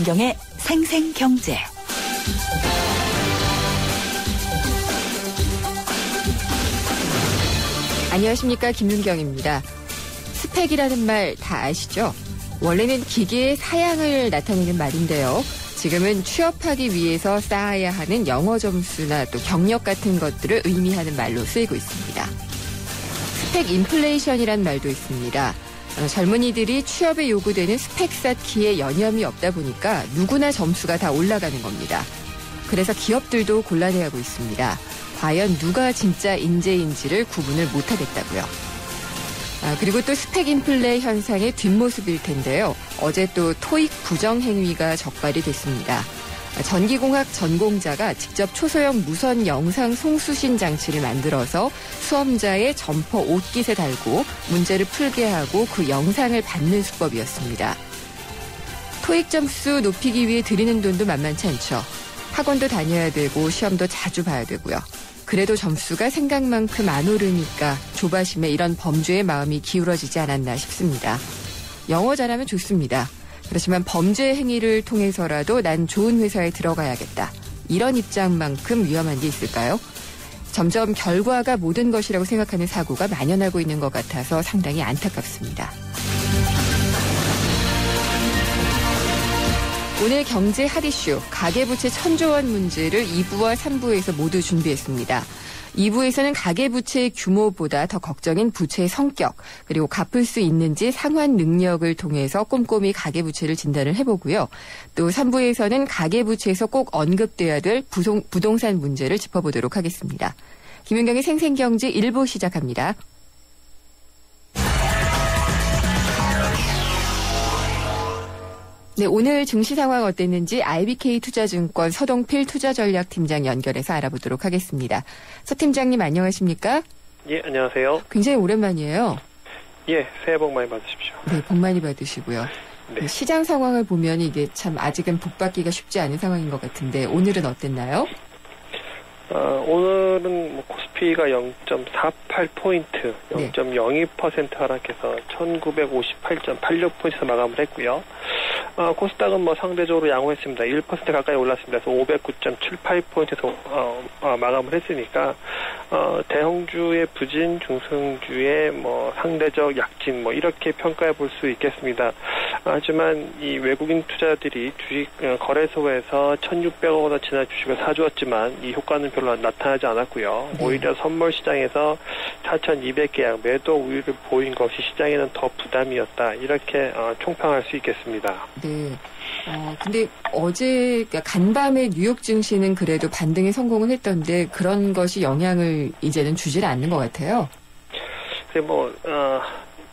김윤경의 생생경제. 안녕하십니까, 김윤경입니다. 스펙이라는 말 다 아시죠? 원래는 기계의 사양을 나타내는 말인데요. 지금은 취업하기 위해서 쌓아야 하는 영어 점수나 또 경력 같은 것들을 의미하는 말로 쓰이고 있습니다. 스펙 인플레이션이란 말도 있습니다. 젊은이들이 취업에 요구되는 스펙 쌓기에 여념이 없다 보니까 누구나 점수가 다 올라가는 겁니다. 그래서 기업들도 곤란해하고 있습니다. 과연 누가 진짜 인재인지를 구분을 못하겠다고요. 그리고 또 스펙 인플레 현상의 뒷모습일 텐데요. 어제 또 토익 부정 행위가 적발이 됐습니다. 전기공학 전공자가 직접 초소형 무선 영상 송수신 장치를 만들어서 수험자의 점퍼 옷깃에 달고 문제를 풀게 하고 그 영상을 받는 수법이었습니다. 토익 점수 높이기 위해 들이는 돈도 만만치 않죠. 학원도 다녀야 되고 시험도 자주 봐야 되고요. 그래도 점수가 생각만큼 안 오르니까 조바심에 이런 범죄의 마음이 기울어지지 않았나 싶습니다. 영어 잘하면 좋습니다. 그렇지만 범죄 행위를 통해서라도 난 좋은 회사에 들어가야겠다. 이런 입장만큼 위험한 게 있을까요? 점점 결과가 모든 것이라고 생각하는 사고가 만연하고 있는 것 같아서 상당히 안타깝습니다. 오늘 경제 핫이슈 가계부채 1,000조 원 문제를 2부와 3부에서 모두 준비했습니다. 2부에서는 가계부채의 규모보다 더 걱정인 부채의 성격, 그리고 갚을 수 있는지 상환 능력을 통해서 꼼꼼히 가계부채를 진단을 해보고요. 또 3부에서는 가계부채에서 꼭 언급돼야 될 부동산 문제를 짚어보도록 하겠습니다. 김윤경의 생생경제 1부 시작합니다. 네, 오늘 증시 상황 어땠는지 IBK투자증권 서동필 투자전략팀장 연결해서 알아보도록 하겠습니다. 서 팀장님 안녕하십니까? 예, 안녕하세요. 굉장히 오랜만이에요. 예, 새해 복 많이 받으십시오. 네, 복 많이 받으시고요. 네. 시장 상황을 보면 이게 참 아직은 복받기가 쉽지 않은 상황인 것 같은데 오늘은 어땠나요? 오늘은 코스피가 0.48포인트, 0.02% 하락해서 1958.86포인트에서 마감을 했고요. 코스닥은 상대적으로 양호했습니다. 1% 가까이 올랐습니다. 그래서 509.78포인트에서 마감을 했으니까 대형주의 부진, 중성주의 상대적 약진 이렇게 평가해 볼 수 있겠습니다. 하지만 이 외국인 투자들이 주식 거래소에서 1,600억 원어 지난 주식을 사주었지만 이 효과는 별로 나타나지 않았고요. 오히려 선물 시장에서 4,200계약 매도 우위를 보인 것이 시장에는 더 부담이었다. 이렇게 총평할 수 있겠습니다. 네. 근데 어제 간밤에 뉴욕 증시는 그래도 반등에 성공을 했던데 그런 것이 영향을 이제는 주질 않는 것 같아요.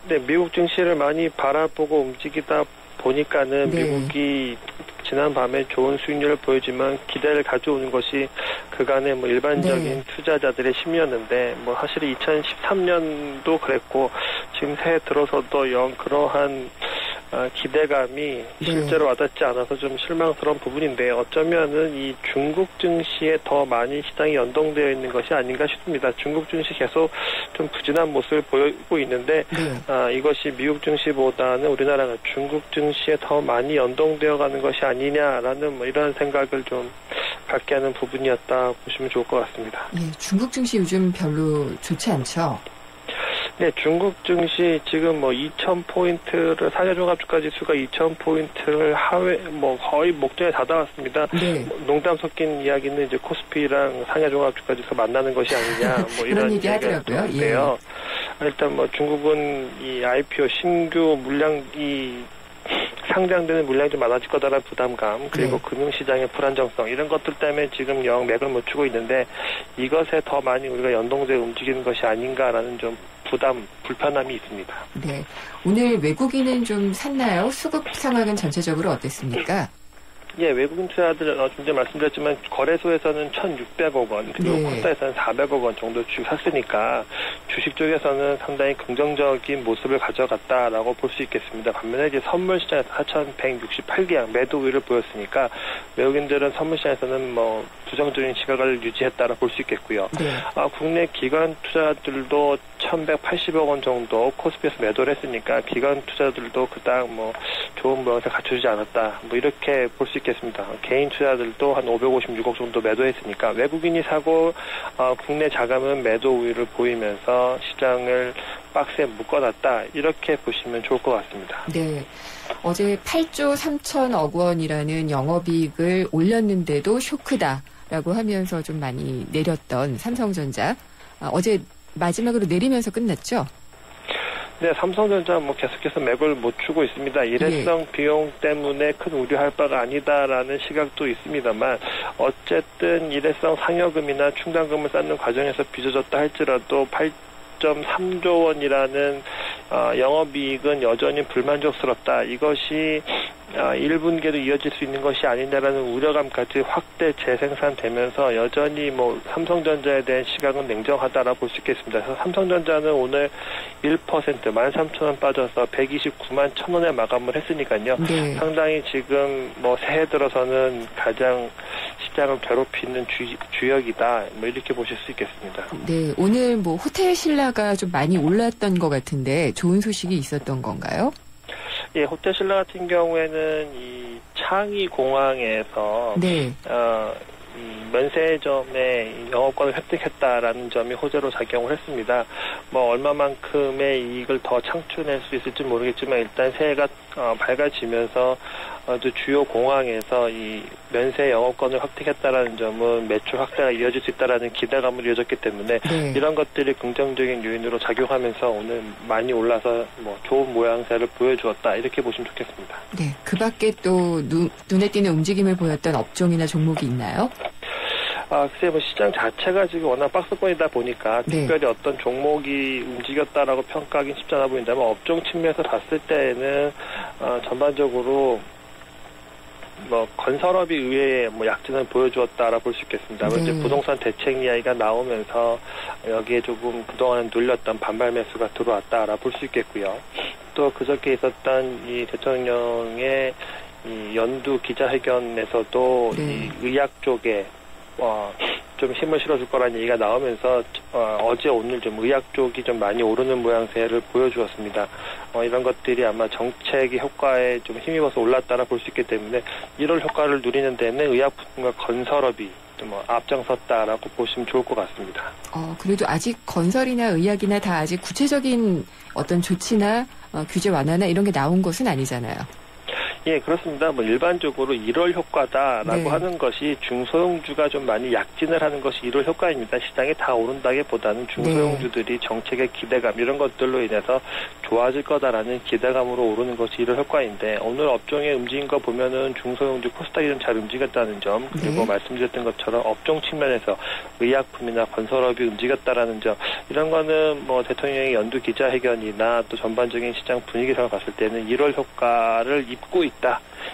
네, 미국 증시를 많이 바라보고 움직이다 보니까는 네. 미국이 지난밤에 좋은 수익률을 보여주면 기대를 가져오는 것이 그간의 일반적인 네. 투자자들의 심리였는데 사실 2013년도 그랬고 지금 새해 들어서도 그러한 기대감이 실제로 와닿지 않아서 좀 실망스러운 부분인데 어쩌면은 이 중국 증시에 더 많이 시장이 연동되어 있는 것이 아닌가 싶습니다. 중국 증시 계속 좀 부진한 모습을 보이고 있는데 이것이 미국 증시보다는 우리나라가 중국 증시에 더 많이 연동되어 가는 것이 아니냐라는 이런 생각을 좀 갖게 하는 부분이었다 보시면 좋을 것 같습니다. 예, 중국 증시 요즘 별로 좋지 않죠? 네, 중국 증시 지금 2,000포인트를 상해종합주가 지수가 2,000포인트를 거의 목전에 다다왔습니다. 네. 농담 섞인 이야기는 이제 코스피랑 상해종합주가 지수가 만나는 것이 아니냐, 이런 얘기 하더라고요. 예. 일단 중국은 이 IPO 신규 물량이 상장되는 물량이 좀 많아질 거다라는 부담감, 그리고 금융시장의 불안정성 이런 것들 때문에 지금 영 맥을 못 추고 있는데 이것에 더 많이 우리가 연동되어 움직이는 것이 아닌가라는 좀 불편함이 있습니다. 네. 오늘 외국인은 좀 샀나요? 수급 상황은 전체적으로 어땠습니까? 예, 외국인 투자들 좀 전에 말씀드렸지만 거래소에서는 1,600억 원 그리고 코스닥에서는 400억 원 정도 주식 샀으니까 주식 쪽에서는 상당히 긍정적인 모습을 가져갔다라고 볼 수 있겠습니다. 반면에 이제 선물 시장에서 4,168계약 매도 우위를 보였으니까 외국인들은 선물 시장에서는 부정적인 시각을 유지했다라 볼 수 있겠고요. 네. 국내 기관 투자들도 1,180억 원 정도 코스피에서 매도를 했으니까 기관 투자들도 그닥 좋은 모양새 갖춰주지 않았다. 뭐 이렇게 볼 수 있겠습니다. 개인 투자들도 한 556억 정도 매도했으니까 외국인이 사고 국내 자금은 매도 우위를 보이면서 시장을 박스에 묶어놨다. 이렇게 보시면 좋을 것 같습니다. 네. 어제 8조 3천억 원이라는 영업이익을 올렸는데도 쇼크다라고 하면서 좀 많이 내렸던 삼성전자. 어제 마지막으로 내리면서 끝났죠? 네, 삼성전자 계속해서 맥을 못 추고 있습니다. 일회성 비용 때문에 큰 우려할 바가 아니다라는 시각도 있습니다만 어쨌든 일회성 상여금이나 충당금을 쌓는 과정에서 빚어졌다 할지라도 8.3조 원이라는 영업이익은 여전히 불만족스럽다. 이것이 1분기에도 이어질 수 있는 것이 아니냐라는 우려감까지 확대 재생산되면서 여전히 삼성전자에 대한 시각은 냉정하다라고 볼 수 있겠습니다. 그래서 삼성전자는 오늘 1% 13,000원 빠져서 129만 1,000원에 마감을 했으니까요. 네. 상당히 지금 새해 들어서는 가장 시장을 괴롭히는 주역이다. 이렇게 보실 수 있겠습니다. 네, 오늘 호텔 신라가 좀 많이 올랐던 것 같은데 좋은 소식이 있었던 건가요? 예, 호텔 신라 같은 경우에는 이 창의 공항에서 네. 이 면세점의 영업권을 획득했다라는 점이 호재로 작용을 했습니다. 얼마만큼의 이익을 더 창출할 수 있을지 모르겠지만 일단 새해가 밝아지면서 주요 공항에서 이 면세 영업권을 획득했다라는 점은 매출 확대가 이어질 수 있다라는 기대감을 이어졌기 때문에 네. 이런 것들이 긍정적인 요인으로 작용하면서 오늘 많이 올라서 좋은 모양새를 보여주었다 이렇게 보시면 좋겠습니다. 네, 그 밖에 또 눈에 띄는 움직임을 보였던 업종이나 종목이 있나요? 글쎄 시장 자체가 지금 워낙 박스권이다 보니까 네. 특별히 어떤 종목이 움직였다라고 평가하기는 쉽지 않아 보인다면 업종 측면에서 봤을 때는 전반적으로 건설업이 의외의 약진을 보여주었다라 볼 수 있겠습니다. 네. 이제 부동산 대책 이야기가 나오면서 여기에 조금 그동안 눌렸던 반발 매수가 들어왔다라 볼 수 있겠고요. 또 그저께 있었던 이 대통령의 이 연두 기자회견에서도 네. 이 의학 쪽에 좀 힘을 실어줄 거라는 얘기가 나오면서 어제 오늘 좀 의학 쪽이 좀 많이 오르는 모양새를 보여주었습니다. 이런 것들이 아마 정책의 효과에 좀 힘입어서 올랐다라 볼 수 있기 때문에 1월 효과를 누리는 데는 의약품과 건설업이 좀 앞장섰다라고 보시면 좋을 것 같습니다. 그래도 아직 건설이나 의학이나 다 아직 구체적인 어떤 조치나 규제 완화나 이런 게 나온 것은 아니잖아요. 예, 그렇습니다. 일반적으로 1월 효과다라고 네. 하는 것이 중소형주가 좀 많이 약진을 하는 것이 1월 효과입니다. 시장이 다 오른다기보다는 중소형주들이 정책의 기대감 이런 것들로 인해서 좋아질 거다라는 기대감으로 오르는 것이 1월 효과인데 오늘 업종의 움직인 거 보면은 중소형주 코스닥이 좀 잘 움직였다는 점 그리고 네. 말씀드렸던 것처럼 업종 측면에서 의약품이나 건설업이 움직였다라는 점 이런 거는 대통령의 연두 기자회견이나 또 전반적인 시장 분위기상을 봤을 때는 1월 효과를 입고 있다.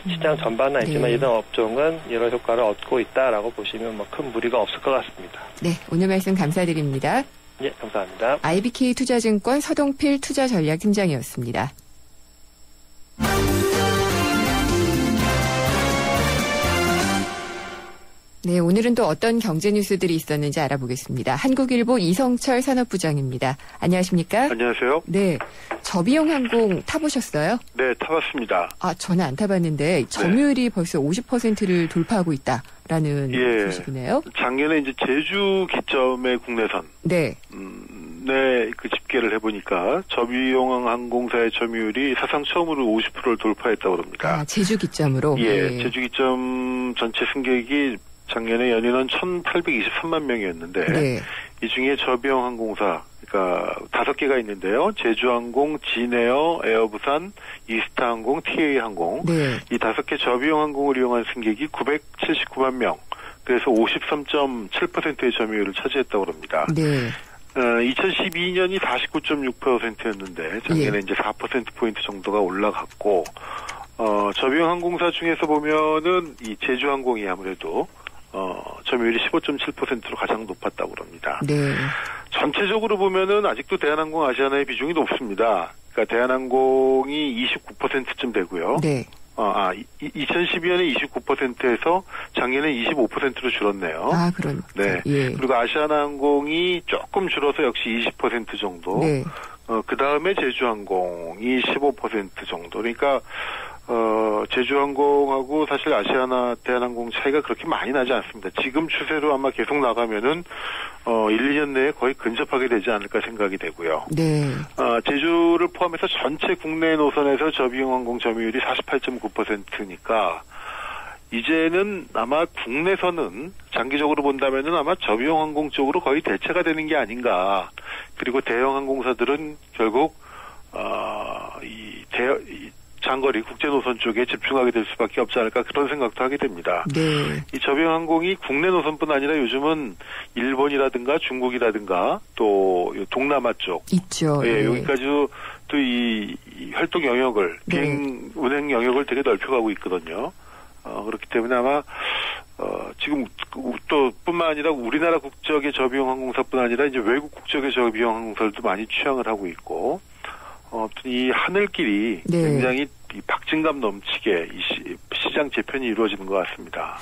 시장 전반은 아니지만 네. 이런 업종은 이런 효과를 얻고 있다라고 보시면 큰 무리가 없을 것 같습니다. 네, 오늘 말씀 감사드립니다. 예, 감사합니다. IBK 투자증권 서동필 투자전략팀장이었습니다. 네, 오늘은 또 어떤 경제 뉴스들이 있었는지 알아보겠습니다. 한국일보 이성철 산업부장입니다. 안녕하십니까? 안녕하세요. 네, 저비용 항공 타보셨어요? 네, 타봤습니다. 저는 안 타봤는데 점유율이 벌써 50%를 돌파하고 있다라는 소식이네요. 작년에 이제 제주 기점의 국내선. 네. 네, 그 집계를 해보니까 저비용 항공사의 점유율이 사상 처음으로 50%를 돌파했다고 합니다. 제주 기점으로? 예, 제주 기점 전체 승객이 작년에 연인원 1,823만 명이었는데 네. 이 중에 저비용 항공사 그러니까 5개가 있는데요. 제주항공, 진에어, 에어부산, 이스타항공, TA항공 네. 이 5개 저비용 항공을 이용한 승객이 979만 명. 그래서 53.7%의 점유율을 차지했다고 합니다. 네. 2012년이 49.6%였는데 작년에 이제 4%포인트 정도가 올라갔고 저비용 항공사 중에서 보면은 이 제주항공이 아무래도 점유율이 15.7%로 가장 높았다고 합니다. 네. 전체적으로 보면은 아직도 대한항공 아시아나의 비중이 높습니다. 그러니까 대한항공이 29%쯤 되고요. 네. 2012년에 29%에서 작년에 25%로 줄었네요. 그런. 네. 예. 그리고 아시아나항공이 조금 줄어서 역시 20% 정도. 네. 그 다음에 제주항공이 15% 정도. 그러니까 제주항공하고 사실 아시아나 대한항공 차이가 그렇게 많이 나지 않습니다. 지금 추세로 아마 계속 나가면은 1, 2년 내에 거의 근접하게 되지 않을까 생각이 되고요. 네. 제주를 포함해서 전체 국내 노선에서 저비용 항공 점유율이 48.9%니까 이제는 아마 국내선은 장기적으로 본다면은 아마 저비용 항공 쪽으로 거의 대체가 되는 게 아닌가. 그리고 대형 항공사들은 결국 이 장거리 국제 노선 쪽에 집중하게 될 수밖에 없지 않을까 그런 생각도 하게 됩니다. 네. 이 저비용 항공이 국내 노선뿐 아니라 요즘은 일본이라든가 중국이라든가 또 동남아 쪽 있죠. 예, 네. 여기까지도 또 이 활동 영역을 네. 비행 운행 영역을 되게 넓혀가고 있거든요. 그렇기 때문에 아마 지금 또 뿐만 아니라 우리나라 국적의 저비용 항공사뿐 아니라 이제 외국 국적의 저비용 항공사들도 많이 취향을 하고 있고. 이 하늘길이 네. 굉장히 박진감 넘치게 이 시장 재편이 이루어지는 것 같습니다.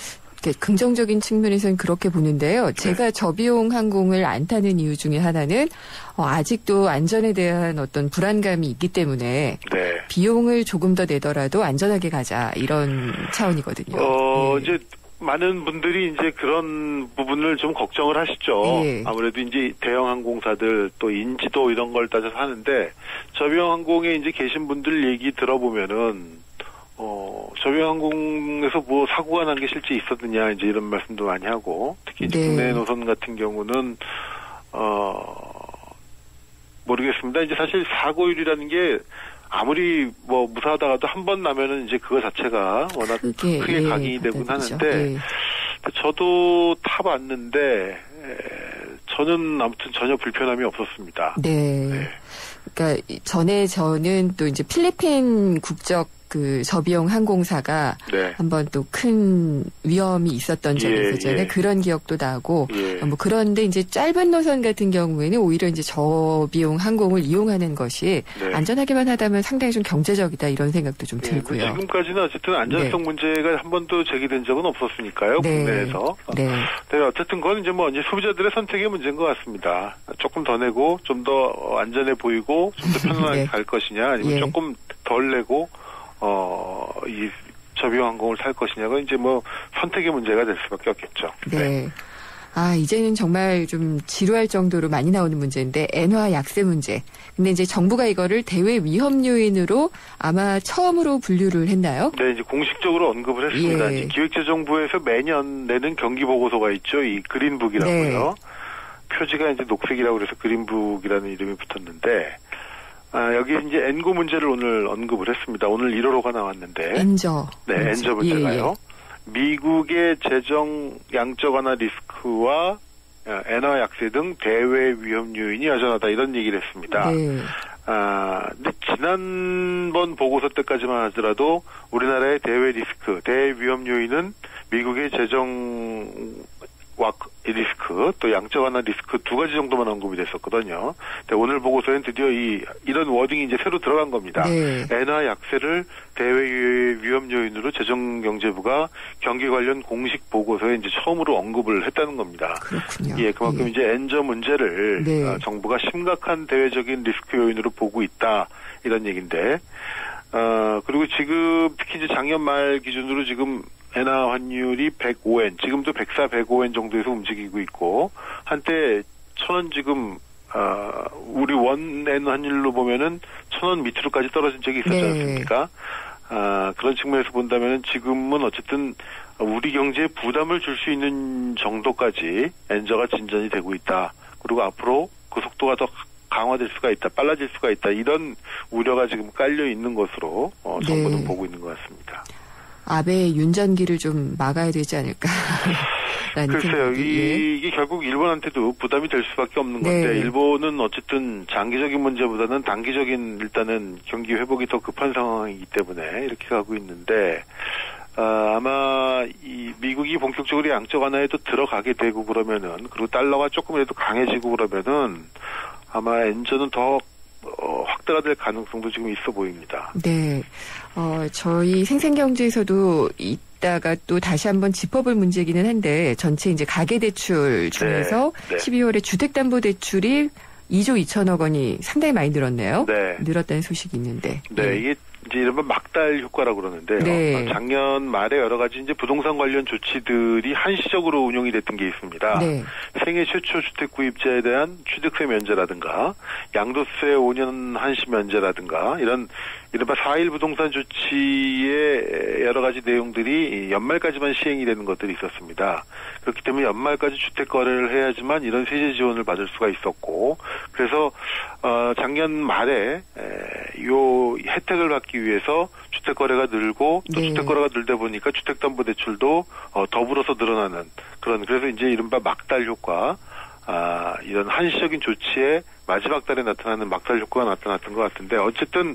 긍정적인 측면에서는 그렇게 보는데요. 제가 저비용 항공을 안 타는 이유 중에 하나는 아직도 안전에 대한 어떤 불안감이 있기 때문에 네. 비용을 조금 더 내더라도 안전하게 가자 이런 차원이거든요. 네. 이제 많은 분들이 이제 그런 부분을 좀 걱정을 하시죠. 네. 아무래도 이제 대형 항공사들 또 인지도 이런 걸 따져서 하는데 저비용 항공에 이제 계신 분들 얘기 들어보면은 저비용 항공에서 뭐 사고가 난 게 실제 있었느냐 이제 이런 말씀도 많이 하고 특히 이제 네. 국내 노선 같은 경우는 모르겠습니다. 이제 사실 사고율이라는 게 아무리 뭐 무사하다가도 한 번 나면은 이제 그거 자체가 워낙 크게 각인이 되곤 하는데 저도 타봤는데 저는 아무튼 전혀 불편함이 없었습니다. 네. 그러니까 전에 저는 또 이제 필리핀 국적 그 저비용 항공사가 네. 한번 또 큰 위험이 있었던 적이 있었잖아요. 그런 기억도 나고 뭐 그런데 이제 짧은 노선 같은 경우에는 오히려 이제 저비용 항공을 이용하는 것이 안전하게만 하다면 상당히 좀 경제적이다 이런 생각도 좀 들고요. 지금까지는 어쨌든 안전성 문제가 한 번도 제기된 적은 없었으니까요. 국내에서. 네, 어쨌든 그건 이제 뭐 이제 소비자들의 선택의 문제인 것 같습니다. 조금 더 내고 좀 더 안전해 보이고 좀 더 편안하게 갈 것이냐 아니면 조금 덜 내고 이 저비용 항공을 탈 것이냐가 이제 뭐 선택의 문제가 될 수밖에 없겠죠. 네. 이제는 정말 좀 지루할 정도로 많이 나오는 문제인데 엔화 약세 문제. 근데 이제 정부가 이거를 대외 위험 요인으로 아마 처음으로 분류를 했나요? 네, 이제 공식적으로 언급을 했습니다. 이제 기획재정부에서 매년 내는 경기 보고서가 있죠. 이 그린북이라고요. 표지가 이제 녹색이라고 그래서 그린북이라는 이름이 붙었는데 여기 이제 엔고 문제를 오늘 언급을 했습니다. 오늘 1호로가 나왔는데. 엔저. 네, 엔저 문제가요. 미국의 재정 양적 완화 리스크와 엔화 약세 등 대외 위험 요인이 여전하다 이런 얘기를 했습니다. 네. 근데 지난번 보고서 때까지만 하더라도 우리나라의 대외 리스크, 대외 위험 요인은 미국의 재정 리스크 또 양적 완화 리스크 두 가지 정도만 언급이 됐었거든요. 근데 오늘 보고서엔 드디어 이런 워딩이 이제 새로 들어간 겁니다. 엔화 약세를 대외 위험 요인으로 재정경제부가 경기 관련 공식 보고서에 이제 처음으로 언급을 했다는 겁니다. 그렇군요. 그만큼 이제 엔저 문제를 정부가 심각한 대외적인 리스크 요인으로 보고 있다 이런 얘기인데. 그리고 지금 특히 이제 작년 말 기준으로 지금 엔화 환율이 105엔, 지금도 104, 105엔 정도에서 움직이고 있고, 한때 1,000원 지금, 우리 원엔 환율로 보면은 1,000원 밑으로까지 떨어진 적이 있었지 않습니까? 그런 측면에서 본다면은 지금은 어쨌든 우리 경제에 부담을 줄 수 있는 정도까지 엔저가 진전이 되고 있다. 그리고 앞으로 그 속도가 더 강화될 수가 있다, 빨라질 수가 있다. 이런 우려가 지금 깔려 있는 것으로 정부는 보고 있는 것 같습니다. 아베의 윤전기를 좀 막아야 되지 않을까. 글쎄요. 이게 결국 일본한테도 부담이 될 수밖에 없는 건데 일본은 어쨌든 장기적인 문제보다는 단기적인 일단은 경기 회복이 더 급한 상황이기 때문에 이렇게 가고 있는데 아마 이 미국이 본격적으로 양적 완화에도 들어가게 되고 그러면은 그리고 달러가 조금이라도 강해지고 그러면은 아마 엔저는 더 확대가 될 가능성도 지금 있어 보입니다. 네. 저희 생생경제에서도 이따가 또 다시 한번 짚어볼 문제이기는 한데 전체 이제 가계대출 중에서 12월에 주택담보대출이 2조 2천억 원이 상당히 많이 늘었네요. 늘었다는 소식이 있는데. 이게 이제 이른바 막달 효과라고 그러는데요. 네. 작년 말에 여러 가지 이제 부동산 관련 조치들이 한시적으로 운용이 됐던 게 있습니다. 네. 생애 최초 주택 구입자에 대한 취득세 면제라든가 양도세 5년 한시 면제라든가 이런 이른바 4.1 부동산 조치의 여러 가지 내용들이 연말까지만 시행이 되는 것들이 있었습니다. 그렇기 때문에 연말까지 주택 거래를 해야지만 이런 세제 지원을 받을 수가 있었고, 그래서 작년 말에 요 혜택을 받기 위해서 주택 거래가 늘고 또 네. 주택 거래가 늘다 보니까 주택담보대출도 더불어서 늘어나는 그런, 그래서 이제 이른바 막달 효과, 이런 한시적인 조치에 마지막 달에 나타나는 막달 효과가 나타났던 것 같은데, 어쨌든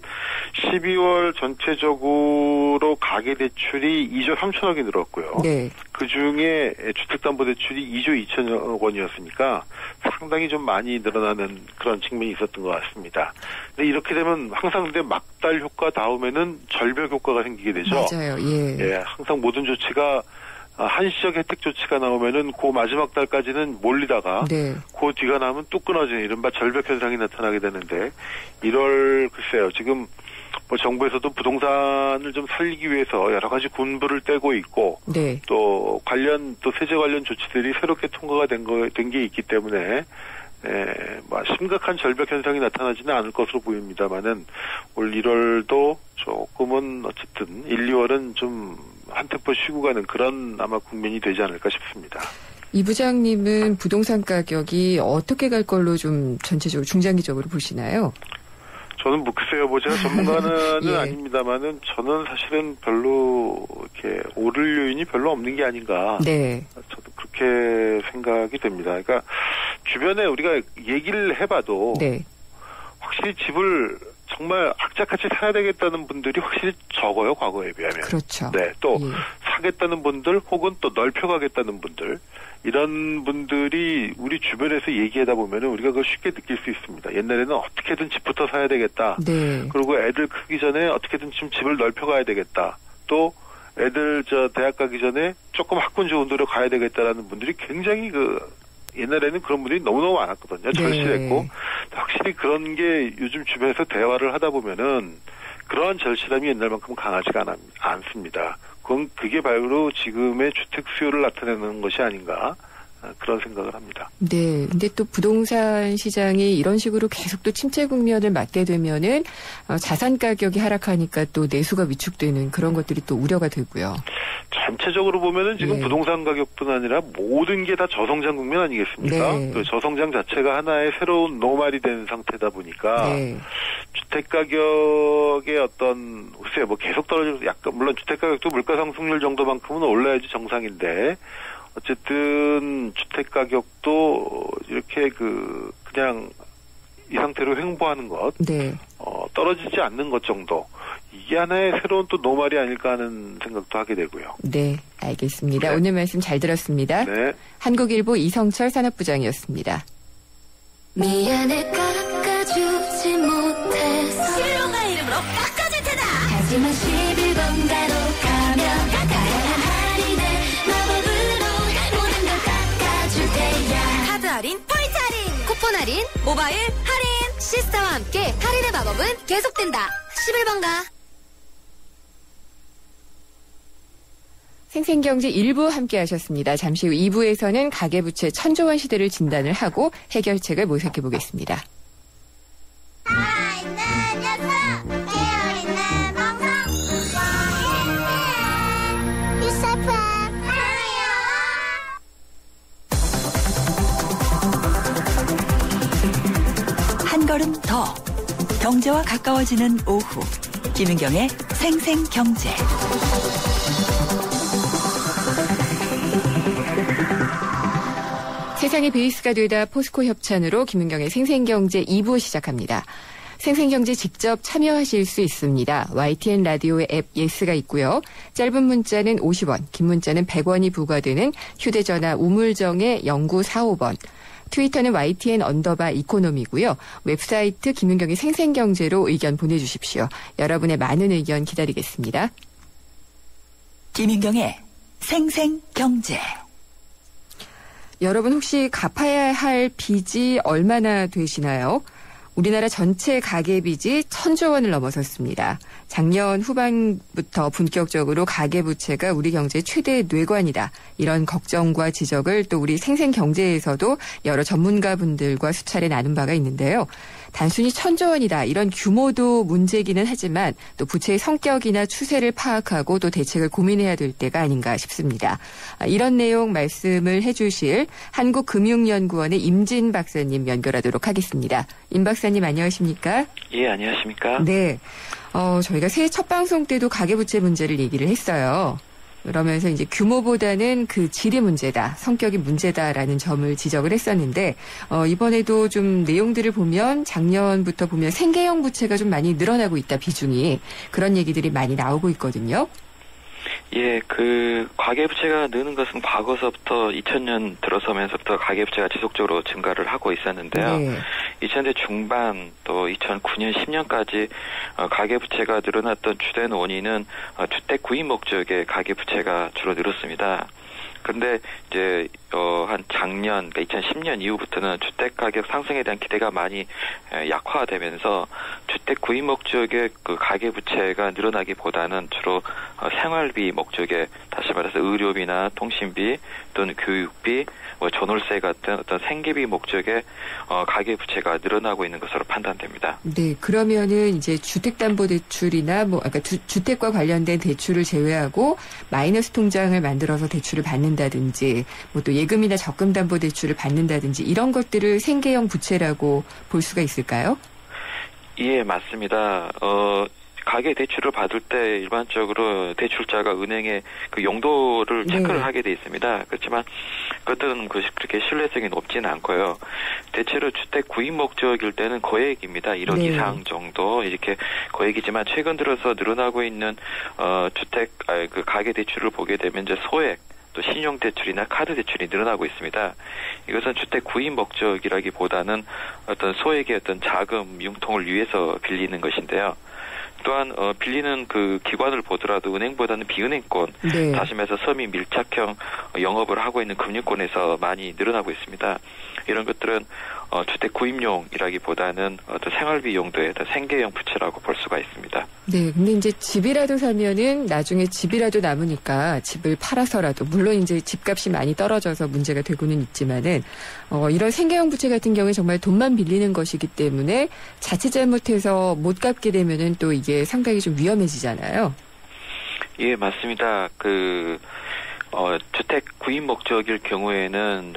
12월 전체적으로 가계대출이 2조 3천억이 늘었고요. 네. 그중에 주택담보대출이 2조 2천억 원이었으니까 상당히 좀 많이 늘어나는 그런 측면이 있었던 것 같습니다. 근데 이렇게 되면 항상 근데 막달 효과 다음에는 절벽 효과가 생기게 되죠. 맞아요. 예. 예, 항상 모든 조치가 한시적 혜택 조치가 나오면은 그 마지막 달까지는 몰리다가 네. 그 뒤가 나면 뚝 끊어지는 이른바 절벽 현상이 나타나게 되는데, 이럴 글쎄요, 지금 뭐 정부에서도 부동산을 좀 살리기 위해서 여러 가지 군부를 떼고 있고, 네. 또 세제 관련 조치들이 새롭게 통과가 된 게 있기 때문에 뭐 심각한 절벽 현상이 나타나지는 않을 것으로 보입니다만은 올 1월도 조금은 어쨌든 1, 2월은 좀 한 템포 쉬고 가는 그런 아마 국면이 되지 않을까 싶습니다. 이 부장님은 부동산 가격이 어떻게 갈 걸로 좀 전체적으로 중장기적으로 보시나요? 저는 글쎄요, 제가 전문가는 예. 아닙니다만은 저는 사실은 별로 이렇게 오를 요인이 별로 없는 게 아닌가. 네. 저도 그렇게 생각이 됩니다. 그러니까 주변에 우리가 얘기를 해봐도 네. 확실히 집을 정말 악착같이 사야 되겠다는 분들이 확실히 적어요, 과거에 비하면. 그렇죠. 네, 또 예. 사겠다는 분들 혹은 또 넓혀가겠다는 분들, 이런 분들이 우리 주변에서 얘기하다 보면은 우리가 그걸 쉽게 느낄 수 있습니다. 옛날에는 어떻게든 집부터 사야 되겠다. 네. 그리고 애들 크기 전에 어떻게든 좀 집을 넓혀가야 되겠다. 또 애들 대학 가기 전에 조금 학군 좋은 데로 가야 되겠다라는 분들이 굉장히 옛날에는 그런 분들이 너무너무 많았거든요. 절실했고. 네. 확실히 그런 게 요즘 주변에서 대화를 하다 보면은 그러한 절실함이 옛날만큼 강하지가 않습니다. 그게 바로 지금의 주택 수요를 나타내는 것이 아닌가, 그런 생각을 합니다. 네. 근데 또 부동산 시장이 이런 식으로 계속 또 침체 국면을 맞게 되면은 자산 가격이 하락하니까 또 내수가 위축되는 그런 것들이 또 우려가 되고요. 전체적으로 보면은 지금 네. 부동산 가격뿐 아니라 모든 게 다 저성장 국면 아니겠습니까? 네. 그 저성장 자체가 하나의 새로운 노말이 된 상태다 보니까 네. 주택 가격의 어떤 글쎄요, 계속 떨어지면서 약간 물론 주택 가격도 물가 상승률 정도만큼은 올라야지 정상인데, 어쨌든 주택 가격도 이렇게 그냥 이 상태로 횡보하는 것, 네. 떨어지지 않는 것 정도, 이게 하나의 새로운 또 노말이 아닐까 하는 생각도 하게 되고요. 네, 알겠습니다. 네. 오늘 말씀 잘 들었습니다. 네. 한국일보 이성철 산업부장이었습니다. 미안해 깎아주지 못해서 실로가 이름으로 깎아줄 테다. 하지만 11번가로 가면 다양한 할인에 마법으로 모든 걸 깎아줄 테야. 카드 할인, 포인트 할인, 쿠폰 할인, 모바일 할인. 시스타와 함께 할인의 마법은 계속된다. 11번가. 생생경제 1부 함께 하셨습니다. 잠시 후 2부에서는 가계부채 천조원 시대를 진단을 하고 해결책을 모색해 보겠습니다. 살아있는 녀석, 깨어있는 방송. 유사품 하요. 한 걸음 더 경제와 가까워지는 오후 김은경의 생생경제. 세상의 베이스가 되다 포스코 협찬으로 김은경의 생생경제 2부 시작합니다. 생생경제 직접 참여하실 수 있습니다. YTN 라디오의 앱 예스가 있고요. 짧은 문자는 50원, 긴 문자는 100원이 부과되는 휴대전화 우물정의 0945번. 트위터는 YTN_이코노미고요. 웹사이트 김은경의 생생경제로 의견 보내주십시오. 여러분의 많은 의견 기다리겠습니다. 김은경의 생생경제. 여러분 혹시 갚아야 할 빚이 얼마나 되시나요? 우리나라 전체 가계빚이 1,000조 원을 넘어섰습니다. 작년 후반부터 본격적으로 가계부채가 우리 경제의 최대 뇌관이다. 이런 걱정과 지적을 또 우리 생생경제에서도 여러 전문가분들과 수차례 나눈 바가 있는데요. 단순히 1,000조 원이다. 이런 규모도 문제기는 하지만 또 부채의 성격이나 추세를 파악하고 또 대책을 고민해야 될 때가 아닌가 싶습니다. 이런 내용 말씀을 해주실 한국금융연구원의 임진 박사님 연결하도록 하겠습니다. 임 박사님 안녕하십니까? 예, 안녕하십니까? 네. 저희가 새해 첫 방송 때도 가계부채 문제를 얘기를 했어요. 그러면서 이제 규모보다는 그 질이 문제다, 성격이 문제다라는 점을 지적을 했었는데 이번에도 좀 내용들을 보면 작년부터 보면 생계형 부채가 좀 많이 늘어나고 있다, 비중이. 그런 얘기들이 많이 나오고 있거든요. 예, 그 가계부채가 느는 것은 과거서부터 2000년 들어서면서부터 가계부채가 지속적으로 증가를 하고 있었는데요. 네. 2000대 중반 또 2009년 10년까지 가계부채가 늘어났던 주된 원인은 주택 구입 목적의 가계부채가 주로 늘었습니다. 근데 이제 한 작년, 그러니까 2010년 이후부터는 주택 가격 상승에 대한 기대가 많이 약화되면서 주택 구입 목적의 그 가계 부채가 늘어나기보다는 주로 생활비 목적의, 다시 말해서 의료비나 통신비 또는 교육비, 전월세 같은 어떤 생계비 목적의 가계 부채가 늘어나고 있는 것으로 판단됩니다. 네, 그러면은 이제 주택담보대출이나 그러니까 주택과 관련된 대출을 제외하고 마이너스 통장을 만들어서 대출을 받는다든지, 또 예금이나 적금담보대출을 받는다든지 이런 것들을 생계형 부채라고 볼 수가 있을까요? 예, 맞습니다. 가계 대출을 받을 때 일반적으로 대출자가 은행의 그 용도를 체크를 하게 돼 있습니다. 그렇지만 그것들은 그렇게 신뢰성이 높지는 않고요. 대체로 주택 구입 목적일 때는 거액입니다. 1억 이상 정도 이렇게 거액이지만 최근 들어서 늘어나고 있는 그 가계 대출을 보게 되면 이제 소액, 또 신용대출이나 카드대출이 늘어나고 있습니다. 이것은 주택 구입 목적이라기보다는 어떤 소액의 어떤 자금 융통을 위해서 빌리는 것인데요. 또한 빌리는 그 기관을 보더라도 은행보다는 비은행권, 다시 말해서 서민 밀착형 영업을 하고 있는 금융권에서 많이 늘어나고 있습니다. 이런 것들은 주택 구입용이라기보다는 어떤 생활비 용도의 어떤 생계형 부채라고 볼 수가 있습니다. 네, 근데 이제 집이라도 사면은 나중에 집이라도 남으니까 집을 팔아서라도, 물론 이제 집값이 많이 떨어져서 문제가 되고는 있지만은 이런 생계형 부채 같은 경우에 정말 돈만 빌리는 것이기 때문에 자칫 잘못해서 못 갚게 되면은 또 이게 상당히 좀 위험해지잖아요. 예, 맞습니다. 주택 구입 목적일 경우에는